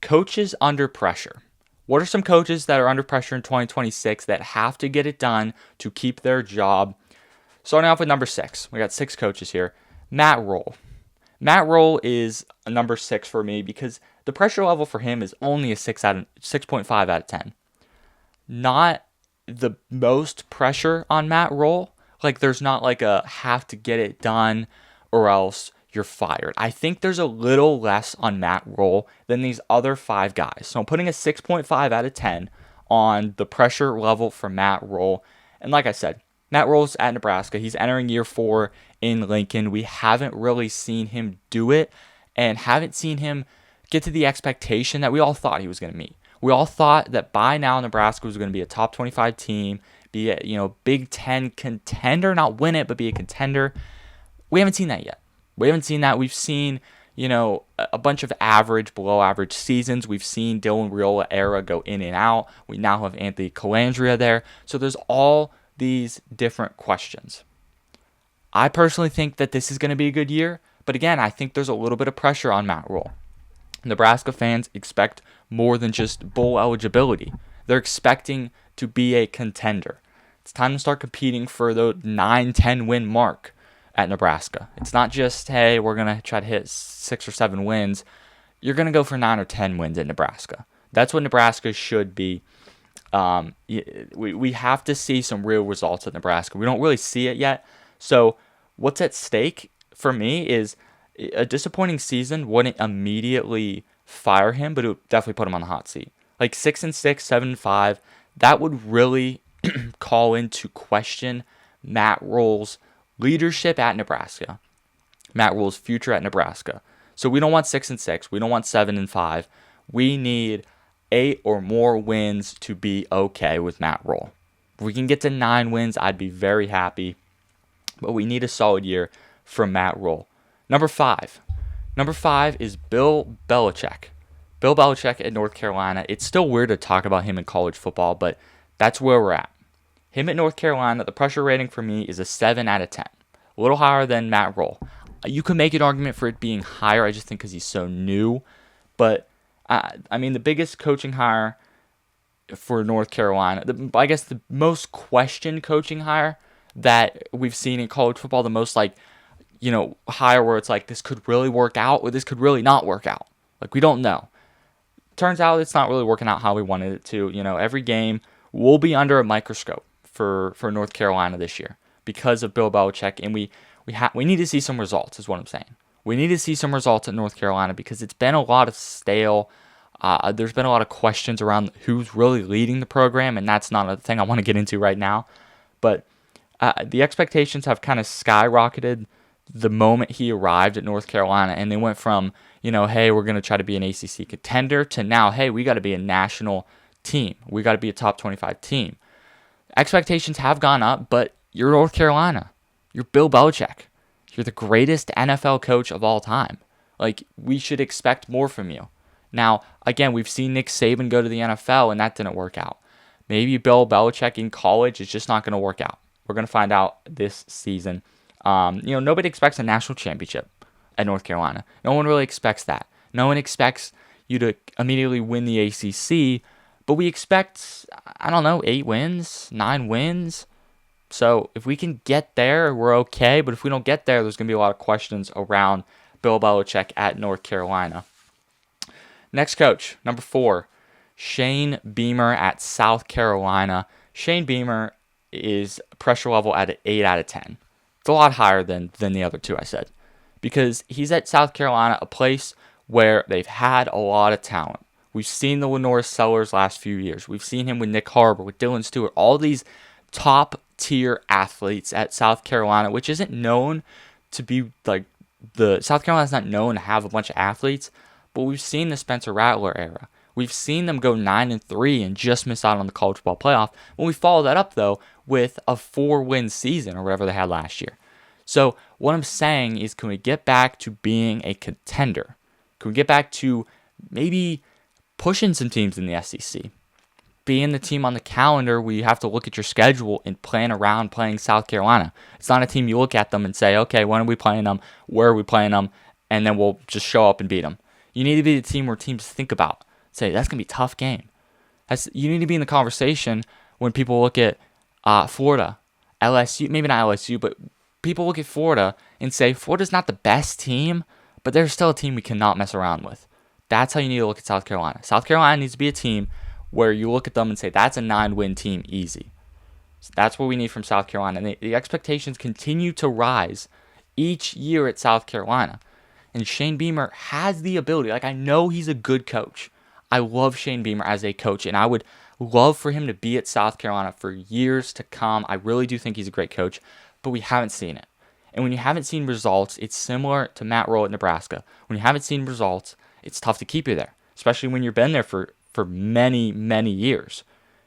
coaches under pressure. What are some coaches that are under pressure in 2026 that have to get it done to keep their job? Starting off with number 6. We got 6 coaches here. Matt Rhule. Matt Rhule is a number 6 for me because the pressure level for him is only a 6.5 out of 10. Not the most pressure on Matt Rhule. Like, there's not like a have to get it done or else you're fired. I think there's a little less on Matt Rhule than these other 5 guys. So I'm putting a 6.5 out of 10 on the pressure level for Matt Rhule. And like I said, Matt Rhule's at Nebraska. He's entering year 4 in Lincoln. We haven't really seen him do it and haven't seen him get to the expectation that we all thought he was going to meet. We all thought that by now Nebraska was going to be a top 25 team, be a Big Ten contender, not win it, but be a contender. We haven't seen that yet. We haven't seen that. We've seen, a bunch of average, below average seasons. We've seen Dylan Riola era go in and out. We now have Anthony Calandria there. So there's all these different questions. I personally think that this is going to be a good year. But again, I think there's a little bit of pressure on Matt Rhule. Nebraska fans expect more than just bowl eligibility. They're expecting to be a contender. It's time to start competing for the 9-10 win mark at Nebraska. It's not just, hey, we're going to try to hit 6 or 7 wins. You're going to go for 9 or 10 wins at Nebraska. That's what Nebraska should be. We have to see some real results at Nebraska. We don't really see it yet. So what's at stake for me is a disappointing season wouldn't immediately fire him, but it would definitely put him on the hot seat. Like 6-6, 7-5, that would really call into question Matt Rhule's leadership at Nebraska, Matt Rhule's future at Nebraska. So we don't want 6-6. We don't want 7-5. We need 8 or more wins to be okay with Matt Rhule. If we can get to 9 wins, I'd be very happy. But we need a solid year from Matt Rhule. Number 5. Number 5 is Bill Belichick. Bill Belichick at North Carolina. It's still weird to talk about him in college football, but that's where we're at. Him at North Carolina, the pressure rating for me is a 7 out of 10. A little higher than Matt Rhule. You could make an argument for it being higher, I just think because he's so new. But, the biggest coaching hire for North Carolina, I guess the most questioned coaching hire that we've seen in college football, the most hire where it's like this could really work out or this could really not work out. Like, we don't know. Turns out it's not really working out how we wanted it to. Every game will be under a microscope for North Carolina this year because of Bill Belichick, and we need to see some results is what I'm saying. We need to see some results at North Carolina because it's been a lot of stale. There's been a lot of questions around who's really leading the program, and that's not a thing I want to get into right now. But the expectations have kind of skyrocketed the moment he arrived at North Carolina, and they went from, hey, we're going to try to be an ACC contender to now, hey, we got to be a national team. We got to be a top 25 team. Expectations have gone up, but you're North Carolina. You're Bill Belichick. You're the greatest NFL coach of all time. Like, we should expect more from you. Now, again, we've seen Nick Saban go to the NFL, and that didn't work out. Maybe Bill Belichick in college is just not going to work out. We're going to find out this season. Nobody expects a national championship at North Carolina. No one really expects that. No one expects you to immediately win the ACC, but we expect, 8 wins, 9 wins. So if we can get there, we're okay. But if we don't get there, there's going to be a lot of questions around Bill Belichick at North Carolina. Next coach, number 4, Shane Beamer at South Carolina. Shane Beamer is pressure level at an 8 out of 10. It's a lot higher than the other 2 I said. Because he's at South Carolina, a place where they've had a lot of talent. We've seen the Lenore Sellers last few years. We've seen him with Nick Harbor, with Dylan Stewart, all these top-tier athletes at South Carolina, which isn't known to be like South Carolina's not known to have a bunch of athletes, but we've seen the Spencer Rattler era. We've seen them go 9-3 and just miss out on the college football playoff. When we follow that up, though, with a 4-win season or whatever they had last year. So what I'm saying is, can we get back to being a contender? Can we get back to maybe pushing some teams in the SEC? Being the team on the calendar where you have to look at your schedule and plan around playing South Carolina. It's not a team you look at them and say, okay, when are we playing them? Where are we playing them? And then we'll just show up and beat them. You need to be the team where teams think about. Say that's gonna be a tough game. You need to be in the conversation when people look at Florida, LSU, maybe not LSU, but people look at Florida and say Florida's not the best team, but they're still a team we cannot mess around with. That's how you need to look at South Carolina. South Carolina needs to be a team where you look at them and say that's a 9-win team easy. So that's what we need from South Carolina. And the expectations continue to rise each year at South Carolina. And Shane Beamer has the ability. I know he's a good coach. I love Shane Beamer as a coach, and I would love for him to be at South Carolina for years to come. I really do think he's a great coach, but we haven't seen it. And when you haven't seen results, it's similar to Matt Rhule at Nebraska. When you haven't seen results, it's tough to keep you there, especially when you've been there for many, many years.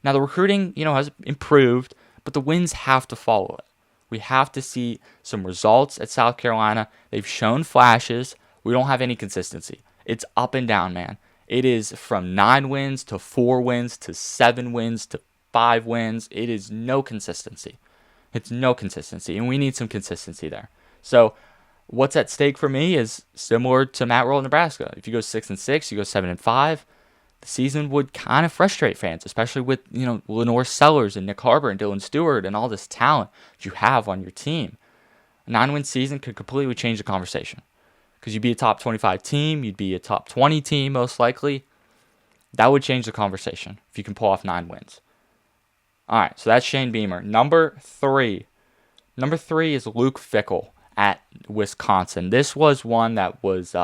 Now, the recruiting, has improved, but the wins have to follow it. We have to see some results at South Carolina. They've shown flashes. We don't have any consistency. It's up and down, man. It is from 9 wins to 4 wins to 7 wins to 5 wins. It is no consistency. It's no consistency, and we need some consistency there. So what's at stake for me is similar to Matt Rhule in Nebraska. If you go 6-6, you go 7-5, the season would kind of frustrate fans, especially with Lenore Sellers and Nick Harbor and Dylan Stewart and all this talent that you have on your team. A 9-win season could completely change the conversation. Because you'd be a top 25 team, you'd be a top 20 team most likely. That would change the conversation if you can pull off 9 wins. All right, so that's Shane Beamer. Number 3 is Luke Fickell at Wisconsin. This was one that was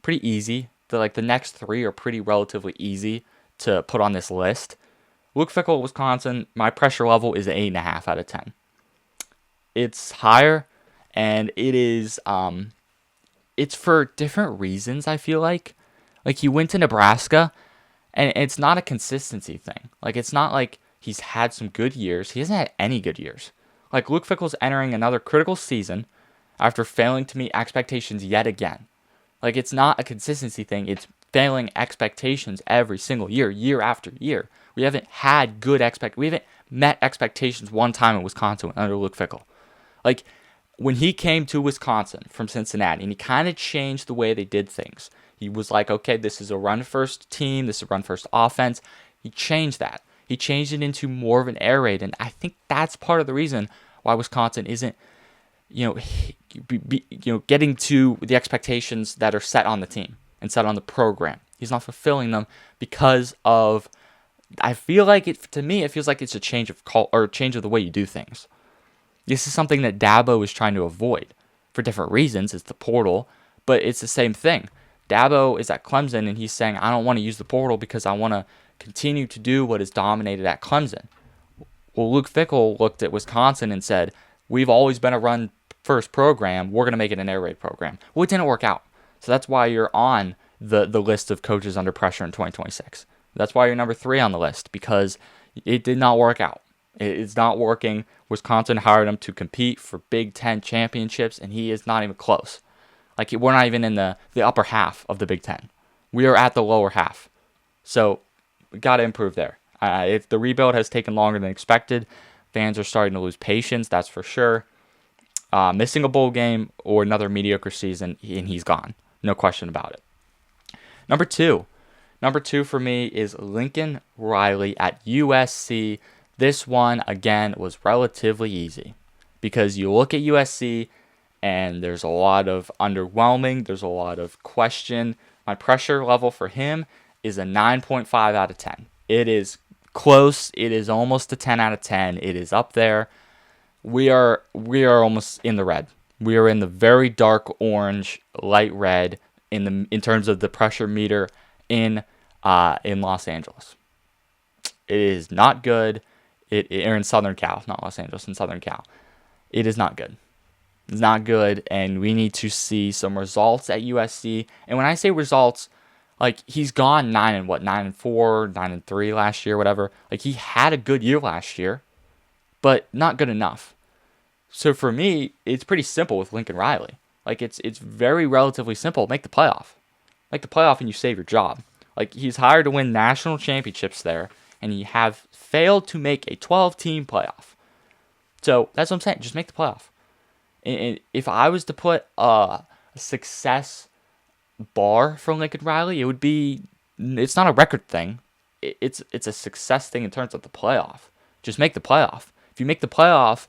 pretty easy. The next 3 are pretty relatively easy to put on this list. Luke Fickell at Wisconsin, my pressure level is an 8.5 out of 10. It's higher, and it is... it's for different reasons, I feel like. He went to Nebraska, and it's not a consistency thing. It's not like he's had some good years. He hasn't had any good years. Luke Fickell's entering another critical season after failing to meet expectations yet again. It's not a consistency thing. It's failing expectations every single year, year after year. We haven't had we haven't met expectations one time in Wisconsin under Luke Fickell. When he came to Wisconsin from Cincinnati, and he kind of changed the way they did things. He was like, okay, this is a run-first team. This is a run-first offense. He changed that. He changed it into more of an air raid, and I think that's part of the reason why Wisconsin isn't, getting to the expectations that are set on the team and set on the program. He's not fulfilling them because of, I feel like to me, it feels like it's a change of change of the way you do things. This is something that Dabo is trying to avoid for different reasons. It's the portal, but it's the same thing. Dabo is at Clemson, and he's saying, I don't want to use the portal because I want to continue to do what is dominated at Clemson. Well, Luke Fickell looked at Wisconsin and said, we've always been a run-first program. We're going to make it an air raid program. Well, it didn't work out. So that's why you're on the list of coaches under pressure in 2026. That's why you're number 3 on the list, because it did not work out. It's not working. Wisconsin hired him to compete for Big Ten championships, and he is not even close. We're not even in the upper half of the Big Ten. We are at the lower half. So we got to improve there. If the rebuild has taken longer than expected, fans are starting to lose patience, that's for sure. Missing a bowl game or another mediocre season, and he's gone. No question about it. Number two for me is Lincoln Riley at USC. This one, again, was relatively easy because you look at USC and there's a lot of underwhelming. There's a lot of question. My pressure level for him is a 9.5 out of 10. It is close. It is almost a 10 out of 10. It is up there. We are almost in the red. We are in the very dark orange, light red in terms of the pressure meter in Los Angeles. It is not good. Or in Southern Cal, not Los Angeles, in Southern Cal. It is not good. It's not good, and we need to see some results at USC. And when I say results, he's gone 9-4, 9-3 last year, whatever. He had a good year last year, but not good enough. So for me, it's pretty simple with Lincoln Riley. It's very relatively simple. Make the playoff. Make the playoff and you save your job. He's hired to win national championships there, and he have failed to make a 12-team playoff. So that's what I'm saying. Just make the playoff. And if I was to put a success bar for Lincoln Riley, it would be It's not a record thing. It's a success thing in terms of the playoff. Just make the playoff. If you make the playoff,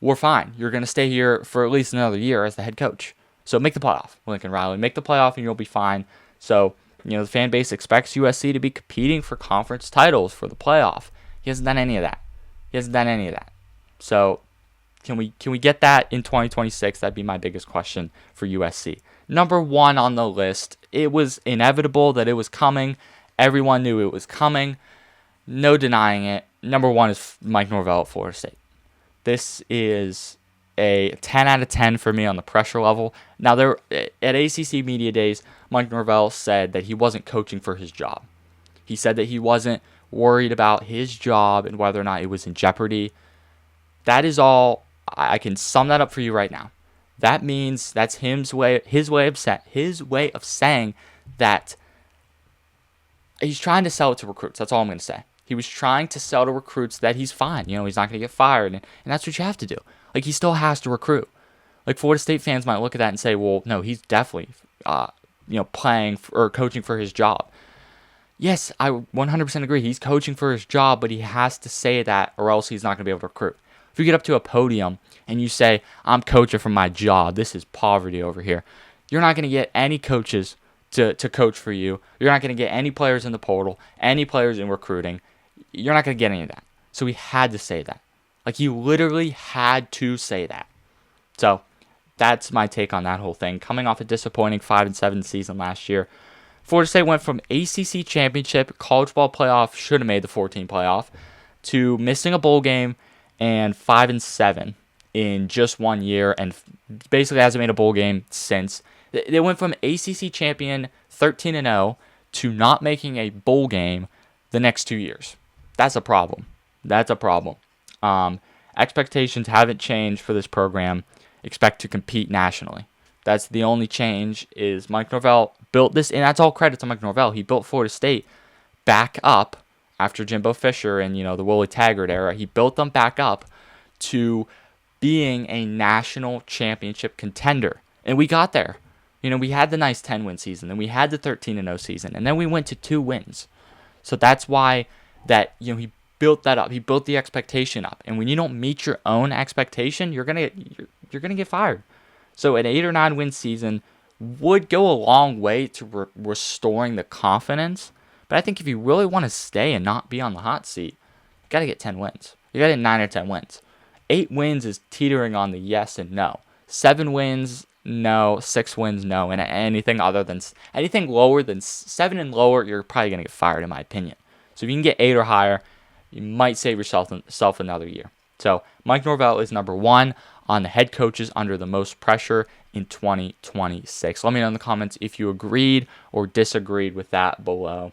we're fine. You're going to stay here for at least another year as the head coach. So make the playoff, Lincoln Riley. Make the playoff and you'll be fine. So, the fan base expects USC to be competing for conference titles for the playoff. He hasn't done any of that. So, can we get that in 2026? That'd be my biggest question for USC. Number 1 on the list. It was inevitable that it was coming. Everyone knew it was coming. No denying it. Number 1 is Mike Norvell at Florida State. This is a 10 out of 10 for me on the pressure level. Now, at ACC Media Days, Mike Norvell said that he wasn't coaching for his job. He said that he wasn't worried about his job and whether or not it was in jeopardy. That is all. I can sum that up for you right now. That means that's his way of saying that he's trying to sell it to recruits. That's all I'm going to say. He was trying to sell to recruits that he's fine. He's not going to get fired. And that's what you have to do. He still has to recruit. Florida State fans might look at that and say, well, no, he's definitely, playing or coaching for his job. Yes, I 100% agree. He's coaching for his job, but he has to say that or else he's not going to be able to recruit. If you get up to a podium and you say, I'm coaching for my job, this is poverty over here, you're not going to get any coaches to coach for you. You're not going to get any players in the portal, any players in recruiting. You're not going to get any of that. So he had to say that. He literally had to say that. So that's my take on that whole thing. Coming off a disappointing 5-7 season last year, Florida State went from ACC championship, college ball playoff, should have made the 14 playoff, to missing a bowl game and 5-7 in just 1 year, and basically hasn't made a bowl game since. They went from ACC champion 13-0 to not making a bowl game the next 2 years. That's a problem. Expectations haven't changed for this program. Expect to compete nationally. That's the only change. Is Mike Norvell built this, and that's all credit to Mike Norvell. He built Florida State back up after Jimbo Fisher and the Willie Taggart era. He built them back up to being a national championship contender, and we got there. We had the nice 10-win season, then we had the 13-0 season, and then we went to 2 wins. So that's why he built that up. He built the expectation up, and when you don't meet your own expectation, you're gonna get fired. So an 8 or 9 win season would go a long way to restoring the confidence. But I think if you really want to stay and not be on the hot seat, you got to get 10 wins. You got to get 9 or 10 wins. 8 wins is teetering on the yes and no. 7 wins, no. 6 wins, no. And anything lower than 7 and lower, you're probably going to get fired, in my opinion. So if you can get 8 or higher, you might save yourself another year. So Mike Norvell is number 1 on the head coaches under the most pressure in 2026. Let me know in the comments if you agreed or disagreed with that below.